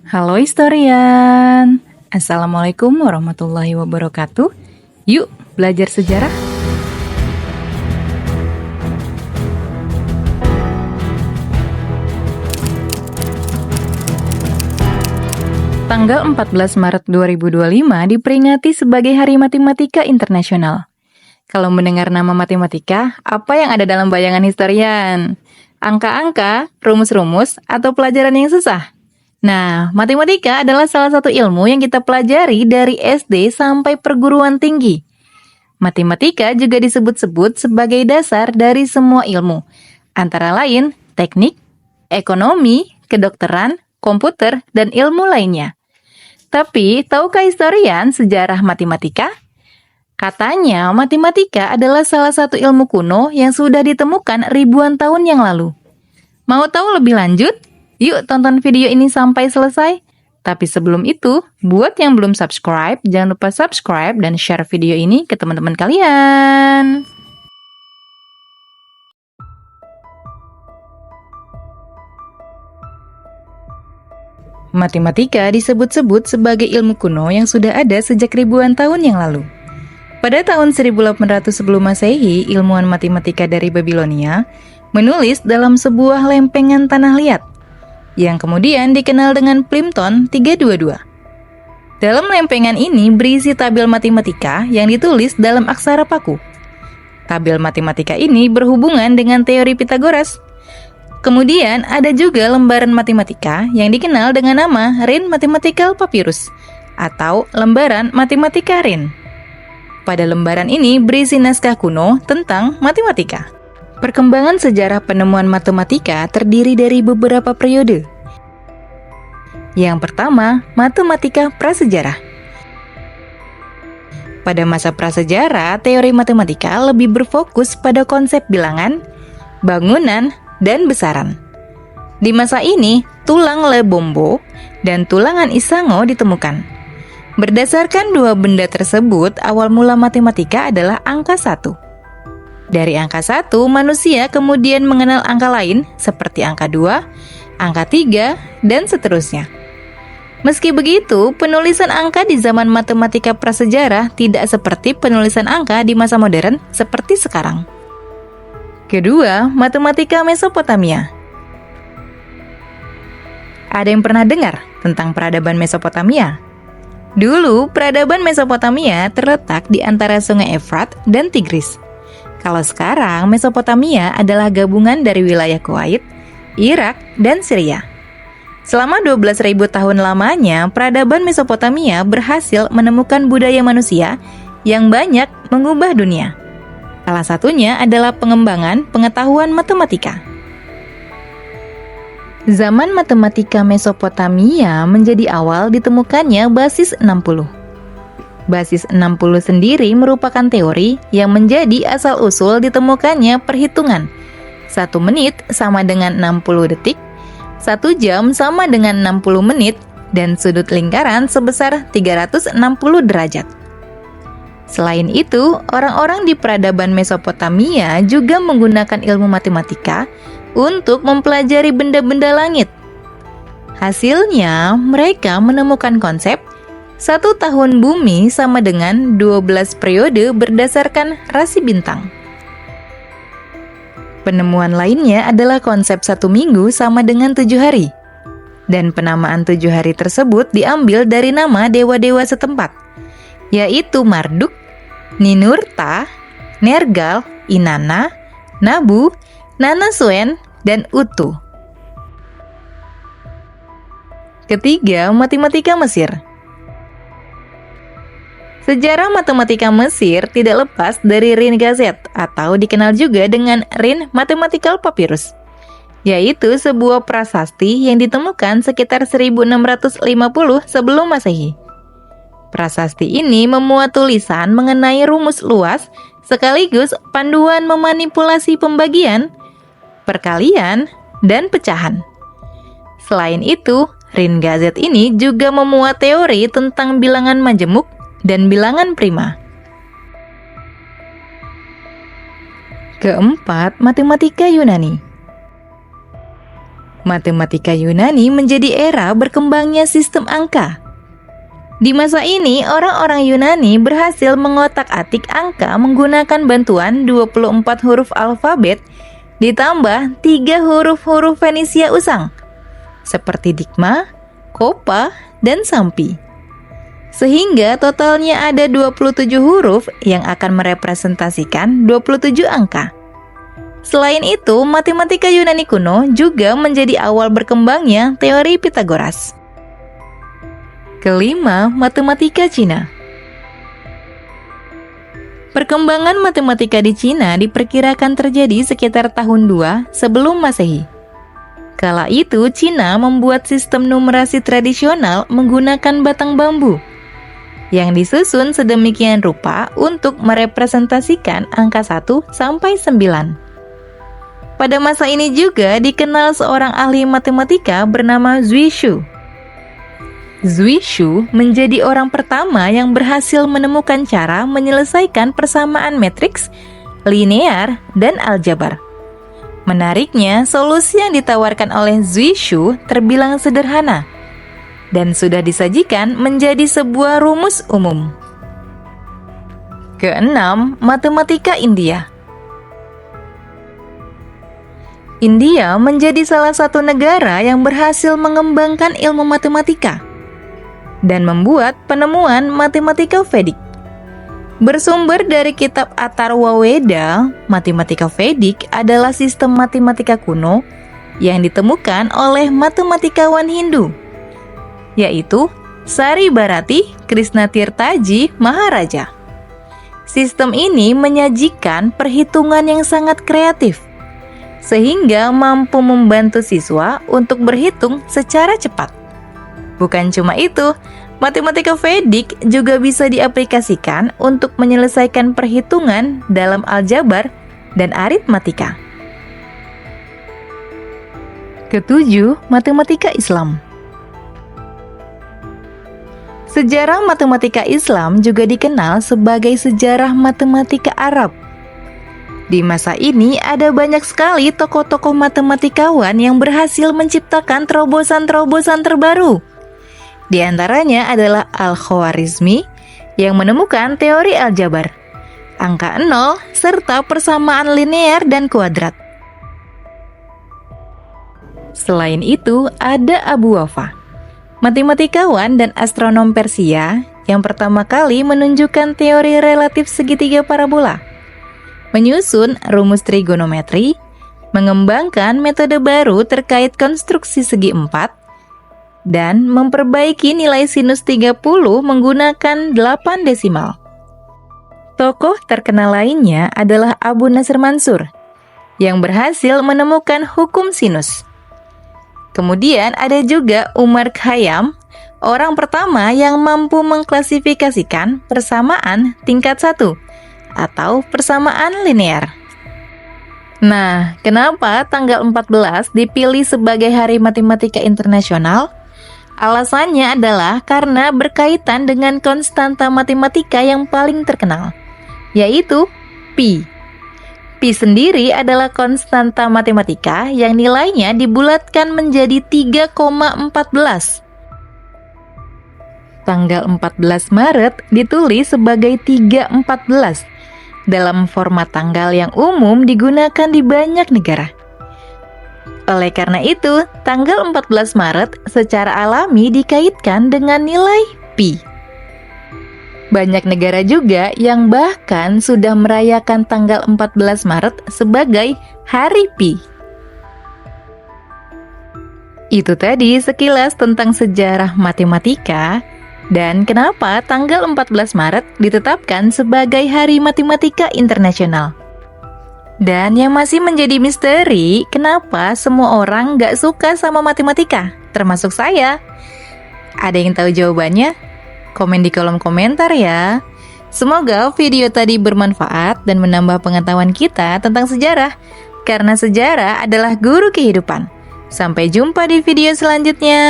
Halo historian, Assalamualaikum warahmatullahi wabarakatuh. Yuk belajar sejarah. Tanggal 14 Maret 2025 diperingati sebagai Hari Matematika Internasional. Kalau mendengar nama matematika, apa yang ada dalam bayangan historian? Angka-angka, rumus-rumus, atau pelajaran yang susah? Nah, matematika adalah salah satu ilmu yang kita pelajari dari SD sampai perguruan tinggi. Matematika juga disebut-sebut sebagai dasar dari semua ilmu, antara lain teknik, ekonomi, kedokteran, komputer, dan ilmu lainnya. Tapi, tahukah historian sejarah matematika? Katanya, matematika adalah salah satu ilmu kuno yang sudah ditemukan ribuan tahun yang lalu. Mau tahu lebih lanjut? Yuk tonton video ini sampai selesai. Tapi sebelum itu, buat yang belum subscribe, jangan lupa subscribe dan share video ini ke teman-teman kalian. Matematika disebut-sebut sebagai ilmu kuno yang sudah ada sejak ribuan tahun yang lalu. Pada tahun 1800 sebelum Masehi, ilmuwan matematika dari Babilonia menulis dalam sebuah lempengan tanah liat, yang kemudian dikenal dengan Plimpton 322. Dalam lempengan ini berisi tabel matematika yang ditulis dalam aksara paku. Tabel matematika ini berhubungan dengan teori Pythagoras. Kemudian ada juga lembaran matematika yang dikenal dengan nama Rhine Mathematical Papyrus atau lembaran matematika Rhine. Pada lembaran ini berisi naskah kuno tentang matematika. Perkembangan sejarah penemuan matematika terdiri dari beberapa periode. Yang pertama, matematika prasejarah. Pada masa prasejarah, teori matematika lebih berfokus pada konsep bilangan, bangunan, dan besaran. Di masa ini, tulang Lebombo dan tulangan Isango ditemukan. Berdasarkan dua benda tersebut, awal mula matematika adalah angka 1. Dari angka 1, manusia kemudian mengenal angka lain seperti angka 2, angka 3, dan seterusnya. Meski begitu, penulisan angka di zaman matematika prasejarah tidak seperti penulisan angka di masa modern seperti sekarang. Kedua, matematika Mesopotamia. Ada yang pernah dengar tentang peradaban Mesopotamia? Dulu, peradaban Mesopotamia terletak di antara sungai Efrat dan Tigris. Kalau sekarang, Mesopotamia adalah gabungan dari wilayah Kuwait, Irak, dan Syria. Selama 12.000 tahun lamanya, peradaban Mesopotamia berhasil menemukan budaya manusia yang banyak mengubah dunia. Salah satunya adalah pengembangan pengetahuan matematika. Zaman matematika Mesopotamia menjadi awal ditemukannya basis 60. Basis 60 sendiri merupakan teori yang menjadi asal-usul ditemukannya perhitungan. 1 menit sama dengan 60 detik, 1 jam sama dengan 60 menit, dan sudut lingkaran sebesar 360 derajat. Selain itu, orang-orang di peradaban Mesopotamia juga menggunakan ilmu matematika untuk mempelajari benda-benda langit. Hasilnya, mereka menemukan konsep 1 tahun bumi sama dengan 12 periode berdasarkan rasi bintang. Penemuan lainnya adalah konsep 1 minggu sama dengan 7 hari. Dan penamaan 7 hari tersebut diambil dari nama dewa-dewa setempat, yaitu Marduk, Ninurta, Nergal, Inanna, Nabu, Nanasuen, dan Utu. Ketiga, matematika Mesir. Sejarah matematika Mesir tidak lepas dari Rhine Gazette atau dikenal juga dengan Rhine Mathematical Papyrus, yaitu sebuah prasasti yang ditemukan sekitar 1650 sebelum Masehi. Prasasti ini memuat tulisan mengenai rumus luas sekaligus panduan memanipulasi pembagian, perkalian, dan pecahan. Selain itu, Rhine Gazette ini juga memuat teori tentang bilangan majemuk dan bilangan prima. Keempat, matematika Yunani. Matematika Yunani menjadi era berkembangnya sistem angka. Di masa ini, orang-orang Yunani berhasil mengotak-atik angka menggunakan bantuan 24 huruf alfabet ditambah 3 huruf-huruf Fenisia usang, seperti Digma, Kopa, dan Sampi. Sehingga totalnya ada 27 huruf yang akan merepresentasikan 27 angka. Selain itu, matematika Yunani kuno juga menjadi awal berkembangnya teori Pitagoras. Kelima, matematika Cina. Perkembangan matematika di Cina diperkirakan terjadi sekitar tahun 2 sebelum Masehi. Kala itu, Cina membuat sistem numerasi tradisional menggunakan batang bambu yang disusun sedemikian rupa untuk merepresentasikan angka 1 sampai 9. Pada masa ini juga dikenal seorang ahli matematika bernama Zui Shu. Zui Shu menjadi orang pertama yang berhasil menemukan cara menyelesaikan persamaan matriks, linear, dan aljabar. Menariknya, solusi yang ditawarkan oleh Zui Shu terbilang sederhana dan sudah disajikan menjadi sebuah rumus umum. Keenam, matematika India. India menjadi salah satu negara yang berhasil mengembangkan ilmu matematika dan membuat penemuan matematika Vedic. Bersumber dari kitab Atharva Veda, matematika Vedic adalah sistem matematika kuno yang ditemukan oleh matematikawan Hindu, yaitu Sari Bharati Krisnatirthaji Maharaja. Sistem ini menyajikan perhitungan yang sangat kreatif, sehingga mampu membantu siswa untuk berhitung secara cepat. Bukan cuma itu, matematika Vedic juga bisa diaplikasikan untuk menyelesaikan perhitungan dalam aljabar dan aritmatika. Ketujuh, matematika Islam. Sejarah matematika Islam juga dikenal sebagai sejarah matematika Arab. Di masa ini ada banyak sekali tokoh-tokoh matematikawan yang berhasil menciptakan terobosan-terobosan terbaru. Di antaranya adalah Al-Khwarizmi yang menemukan teori aljabar, angka 0, serta persamaan linear dan kuadrat. Selain itu, ada Abu Wafa, matematikawan dan astronom Persia yang pertama kali menunjukkan teori relatif segitiga parabola, menyusun rumus trigonometri, mengembangkan metode baru terkait konstruksi segi empat, dan memperbaiki nilai sinus 30 menggunakan 8 desimal. Tokoh terkenal lainnya adalah Abu Nasr Mansur, yang berhasil menemukan hukum sinus. Kemudian ada juga Umar Khayyam, orang pertama yang mampu mengklasifikasikan persamaan tingkat 1 atau persamaan linear. Nah, kenapa tanggal 14 dipilih sebagai Hari Matematika Internasional? Alasannya adalah karena berkaitan dengan konstanta matematika yang paling terkenal, yaitu Pi. Pi sendiri adalah konstanta matematika yang nilainya dibulatkan menjadi 3,14. Tanggal 14 Maret ditulis sebagai 314 dalam format tanggal yang umum digunakan di banyak negara. Oleh karena itu, tanggal 14 Maret secara alami dikaitkan dengan nilai Pi. Banyak negara juga yang bahkan sudah merayakan tanggal 14 Maret sebagai Hari Pi. Itu tadi sekilas tentang sejarah matematika dan kenapa tanggal 14 Maret ditetapkan sebagai Hari Matematika Internasional. Dan yang masih menjadi misteri, kenapa semua orang gak suka sama matematika, termasuk saya? Ada yang tahu jawabannya? Komen di kolom komentar ya. Semoga video tadi bermanfaat dan menambah pengetahuan kita tentang sejarah, karena sejarah adalah guru kehidupan. Sampai jumpa di video selanjutnya.